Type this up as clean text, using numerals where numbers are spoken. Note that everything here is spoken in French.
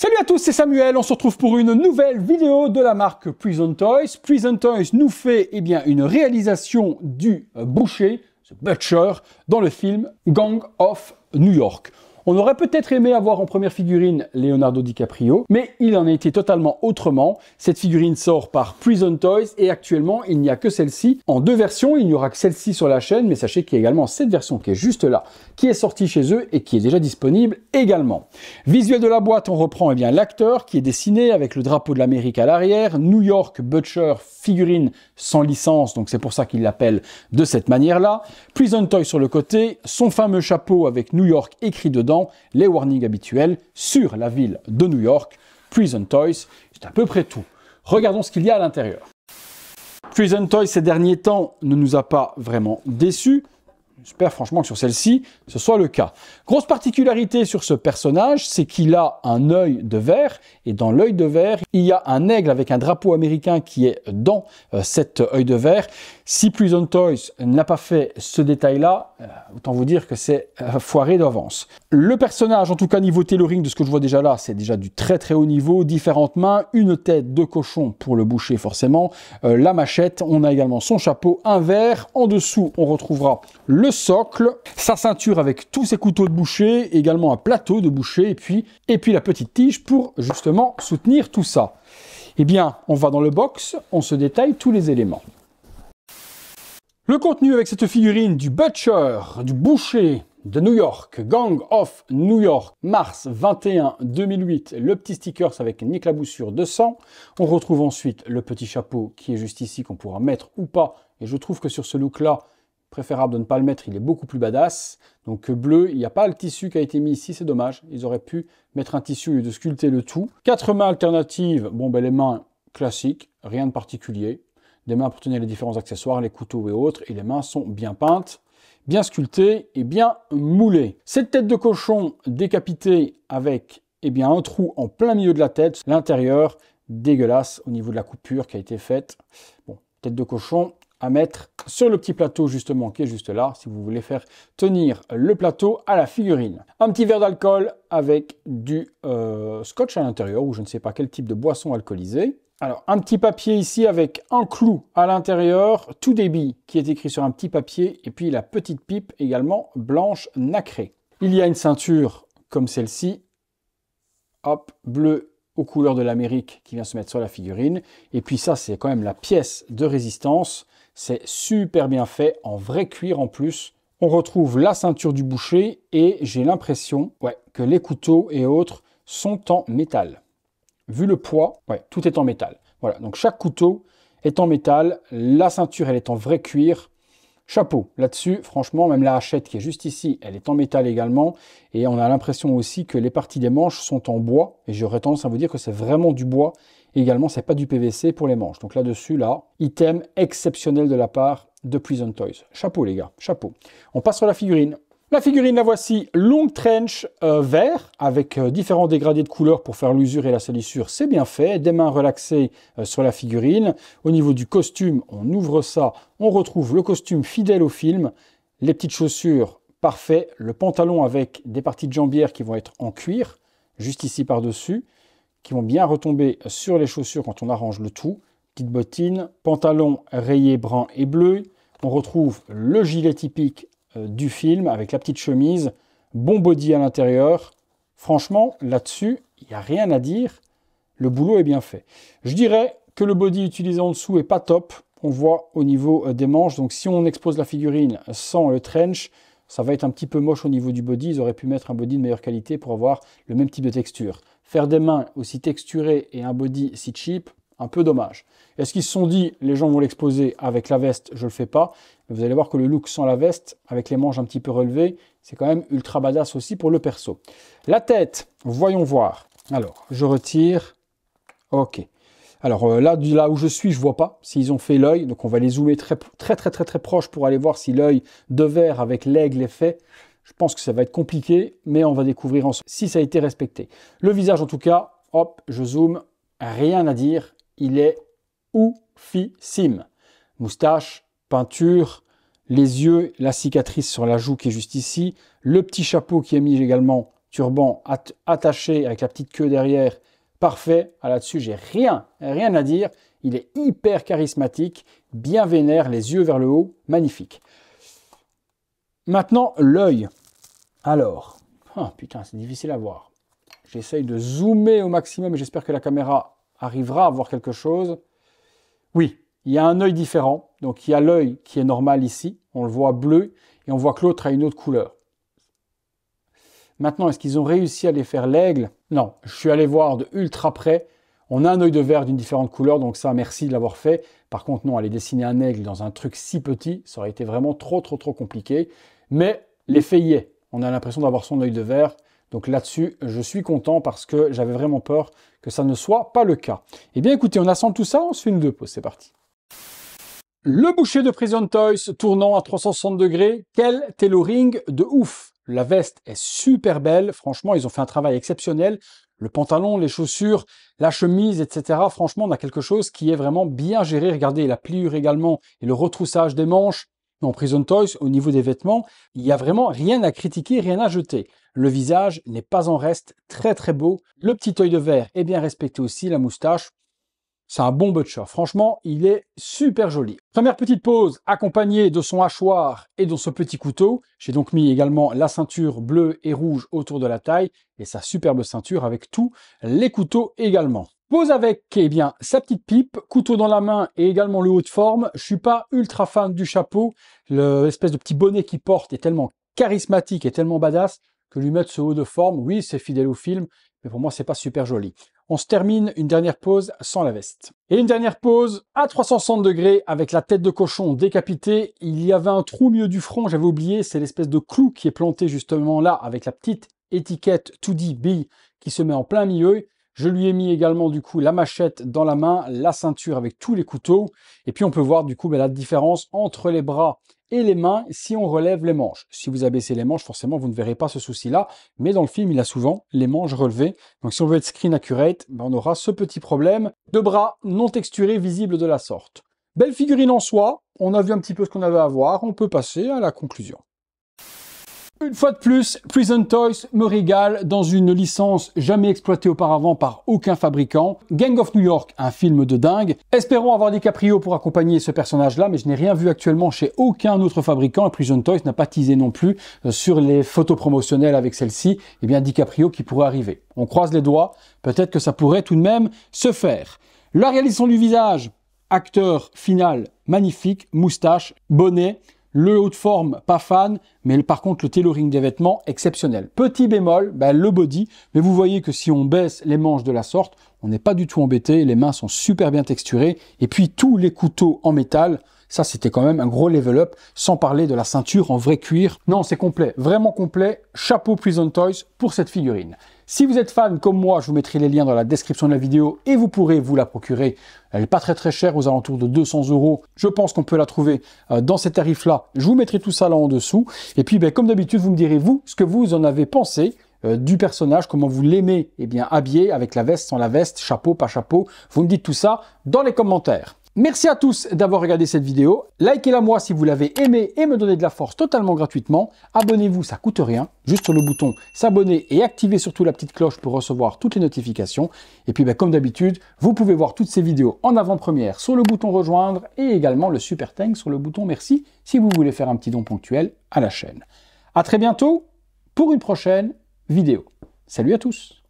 Salut à tous, c'est Samuel, on se retrouve pour une nouvelle vidéo de la marque Prison Toys. Prison Toys nous fait une réalisation du boucher, The Butcher, dans le film Gang of New York. On aurait peut-être aimé avoir en première figurine Leonardo DiCaprio, mais il en a été totalement autrement. Cette figurine sort par Prison Toys et actuellement il n'y a que celle-ci en deux versions. Il n'y aura que celle-ci sur la chaîne, mais sachez qu'il y a également cette version qui est juste là, qui est sortie chez eux et qui est déjà disponible également. Visuel de la boîte, on reprend l'acteur qui est dessiné avec le drapeau de l'Amérique à l'arrière, New York Butcher, figurine sans licence, donc c'est pour ça qu'il l'appelle de cette manière-là. Prison Toys sur le côté, son fameux chapeau avec New York écrit dedans, les warnings habituels sur la ville de New York. Prison Toys, c'est à peu près tout. Regardons ce qu'il y a à l'intérieur. Prison Toys ces derniers temps ne nous a pas vraiment déçus. J'espère franchement que sur celle-ci, ce soit le cas. Grosse particularité sur ce personnage, c'est qu'il a un œil de verre, et dans l'œil de verre, il y a un aigle avec un drapeau américain qui est dans cet œil de verre. Si Prison Toys n'a pas fait ce détail-là, autant vous dire que c'est foiré d'avance. Le personnage, en tout cas niveau tailoring, de ce que je vois déjà là, c'est déjà du très très haut niveau, différentes mains, une tête de cochon pour le boucher forcément, la machette, on a également son chapeau, un verre, en dessous on retrouvera le socle, sa ceinture avec tous ses couteaux de boucher, également un plateau de boucher, et puis la petite tige pour justement soutenir tout ça. Eh bien, on va dans le box, on se détaille tous les éléments. Le contenu avec cette figurine du Butcher, du boucher de New York, Gang of New York, mars 21 2008, le petit stickers avec une éclaboussure de sang. On retrouve ensuite le petit chapeau qui est juste ici, qu'on pourra mettre ou pas. Et je trouve que sur ce look-là, préférable de ne pas le mettre, il est beaucoup plus badass. Donc bleu, il n'y a pas le tissu qui a été mis ici, c'est dommage. Ils auraient pu mettre un tissu et de sculpter le tout. 4 mains alternatives, bon ben les mains classiques, rien de particulier. Des mains pour tenir les différents accessoires, les couteaux et autres, et les mains sont bien peintes, bien sculptées et bien moulées. Cette tête de cochon décapitée avec un trou en plein milieu de la tête, l'intérieur dégueulasse au niveau de la coupure qui a été faite. Bon, tête de cochon à mettre sur le petit plateau justement qui est juste là, si vous voulez faire tenir le plateau à la figurine. Un petit verre d'alcool avec du scotch à l'intérieur, ou je ne sais pas quel type de boisson alcoolisée. Alors, un petit papier ici avec un clou à l'intérieur, tout débit qui est écrit sur un petit papier, et puis la petite pipe également blanche nacrée. Il y a une ceinture comme celle-ci, hop, bleue aux couleurs de l'Amérique qui vient se mettre sur la figurine. Et puis ça, c'est quand même la pièce de résistance. C'est super bien fait, en vrai cuir en plus. On retrouve la ceinture du boucher et j'ai l'impression que les couteaux et autres sont en métal. Vu le poids, tout est en métal. Voilà, donc chaque couteau est en métal. La ceinture, elle est en vrai cuir. Chapeau, là-dessus, franchement, même la hachette qui est juste ici, elle est en métal également. Et on a l'impression aussi que les parties des manches sont en bois. Et j'aurais tendance à vous dire que c'est vraiment du bois. Et également, c'est pas du PVC pour les manches. Donc là-dessus, là, item exceptionnel de la part de Prison Toys. Chapeau, les gars, chapeau. On passe sur la figurine. La figurine, la voici, long trench vert, avec différents dégradés de couleurs pour faire l'usure et la salissure, c'est bien fait. Des mains relaxées sur la figurine. Au niveau du costume, on ouvre ça, on retrouve le costume fidèle au film, les petites chaussures, parfait. Le pantalon avec des parties de jambières qui vont être en cuir, juste ici par-dessus, qui vont bien retomber sur les chaussures quand on arrange le tout. Petites bottines, pantalon rayé brun et bleu. On retrouve le gilet typique du film avec la petite chemise, bon body à l'intérieur. Franchement, là-dessus, il n'y a rien à dire. Le boulot est bien fait. Je dirais que le body utilisé en dessous est pas top. On voit au niveau des manches. Donc si on expose la figurine sans le trench, ça va être un petit peu moche au niveau du body. Ils auraient pu mettre un body de meilleure qualité pour avoir le même type de texture. Faire des mains aussi texturées et un body si cheap, un peu dommage. Est-ce qu'ils se sont dit, les gens vont l'exposer avec la veste, je le fais pas. Mais vous allez voir que le look sans la veste, avec les manches un petit peu relevées, c'est quand même ultra badass aussi pour le perso. La tête, voyons voir. Alors, je retire. Ok. Alors là où je suis, je vois pas s'ils ont fait l'œil. Donc on va les zoomer très proche pour aller voir si l'œil de verre avec l'aigle est fait. Je pense que ça va être compliqué, mais on va découvrir ensuite si ça a été respecté. Le visage en tout cas, hop, je zoome, rien à dire. Il est oufissime. Moustache, peinture, les yeux, la cicatrice sur la joue qui est juste ici, le petit chapeau qui est mis également turban attaché avec la petite queue derrière, parfait. Là-dessus, j'ai rien à dire. Il est hyper charismatique, bien vénère, les yeux vers le haut, magnifique. Maintenant, l'œil. Alors, oh, putain, c'est difficile à voir. J'essaye de zoomer au maximum et j'espère que la caméra arrivera à voir quelque chose. Oui, il y a un œil différent. Donc, il y a l'œil qui est normal ici. On le voit bleu et on voit que l'autre a une autre couleur. Maintenant, est-ce qu'ils ont réussi à les faire l'aigle? Non, je suis allé voir de ultra près. On a un œil de verre d'une différente couleur, donc ça, merci de l'avoir fait. Par contre, non, aller dessiner un aigle dans un truc si petit, ça aurait été vraiment trop compliqué. Mais l'effet y est. On a l'impression d'avoir son œil de verre. Donc là-dessus, je suis content parce que j'avais vraiment peur que ça ne soit pas le cas. Eh bien, écoutez, on assemble tout ça, on se fait une 2 pauses, c'est parti. Le boucher de Prison Toys tournant à 360 degrés, quel tailoring de ouf! La veste est super belle, franchement, ils ont fait un travail exceptionnel. Le pantalon, les chaussures, la chemise, etc. Franchement, on a quelque chose qui est vraiment bien géré. Regardez, la pliure également et le retroussage des manches. Dans Prison Toys, au niveau des vêtements, il n'y a vraiment rien à critiquer, rien à jeter. Le visage n'est pas en reste, très beau. Le petit œil de verre est bien respecté aussi, la moustache. C'est un bon butcher. Franchement, il est super joli. Première petite pose accompagnée de son hachoir et de ce petit couteau. J'ai donc mis également la ceinture bleue et rouge autour de la taille et sa superbe ceinture avec tous les couteaux également. Pose avec, eh bien, sa petite pipe, couteau dans la main et également le haut de forme. Je suis pas ultra fan du chapeau. L'espèce de petit bonnet qu'il porte est tellement charismatique et tellement badass que lui mettre ce haut de forme, oui, c'est fidèle au film, mais pour moi, c'est pas super joli. On se termine une dernière pose sans la veste. Et une dernière pose à 360 degrés avec la tête de cochon décapitée. Il y avait un trou au milieu du front, j'avais oublié, c'est l'espèce de clou qui est planté justement là avec la petite étiquette 2DB qui se met en plein milieu. Je lui ai mis également du coup la machette dans la main, la ceinture avec tous les couteaux. Et puis on peut voir du coup la différence entre les bras et les mains si on relève les manches. Si vous abaissez les manches, forcément, vous ne verrez pas ce souci-là. Mais dans le film, il a souvent les manches relevées. Donc si on veut être screen accurate, on aura ce petit problème de bras non texturés visibles de la sorte. Belle figurine en soi. On a vu un petit peu ce qu'on avait à voir. On peut passer à la conclusion. Une fois de plus, Prison Toys me régale dans une licence jamais exploitée auparavant par aucun fabricant. Gang of New York, un film de dingue. Espérons avoir DiCaprio pour accompagner ce personnage-là, mais je n'ai rien vu actuellement chez aucun autre fabricant et Prison Toys n'a pas teasé non plus sur les photos promotionnelles avec celle-ci. Eh bien, DiCaprio qui pourrait arriver. On croise les doigts, peut-être que ça pourrait tout de même se faire. La réalisation du visage, acteur final magnifique, moustache, bonnet. Le haut de forme, pas fan, mais par contre le tailoring des vêtements, exceptionnel. Petit bémol, le body, mais vous voyez que si on baisse les manches de la sorte, on n'est pas du tout embêté, les mains sont super bien texturées, et puis tous les couteaux en métal, ça c'était quand même un gros level up, sans parler de la ceinture en vrai cuir. Non, c'est complet, vraiment complet, chapeau Prison Toys pour cette figurine. Si vous êtes fan comme moi, je vous mettrai les liens dans la description de la vidéo et vous pourrez vous la procurer. Elle n'est pas très chère, aux alentours de 200 €. Je pense qu'on peut la trouver dans ces tarifs-là. Je vous mettrai tout ça là en dessous. Et puis, comme d'habitude, vous me direz, vous, ce que vous en avez pensé du personnage, comment vous l'aimez habillé, avec la veste, sans la veste, chapeau, pas chapeau. Vous me dites tout ça dans les commentaires. Merci à tous d'avoir regardé cette vidéo. Likez-la moi si vous l'avez aimé et me donnez de la force totalement gratuitement. Abonnez-vous, ça coûte rien. Juste sur le bouton s'abonner et activez surtout la petite cloche pour recevoir toutes les notifications. Et puis comme d'habitude, vous pouvez voir toutes ces vidéos en avant-première sur le bouton rejoindre et également le super thanks sur le bouton merci si vous voulez faire un petit don ponctuel à la chaîne. À très bientôt pour une prochaine vidéo. Salut à tous!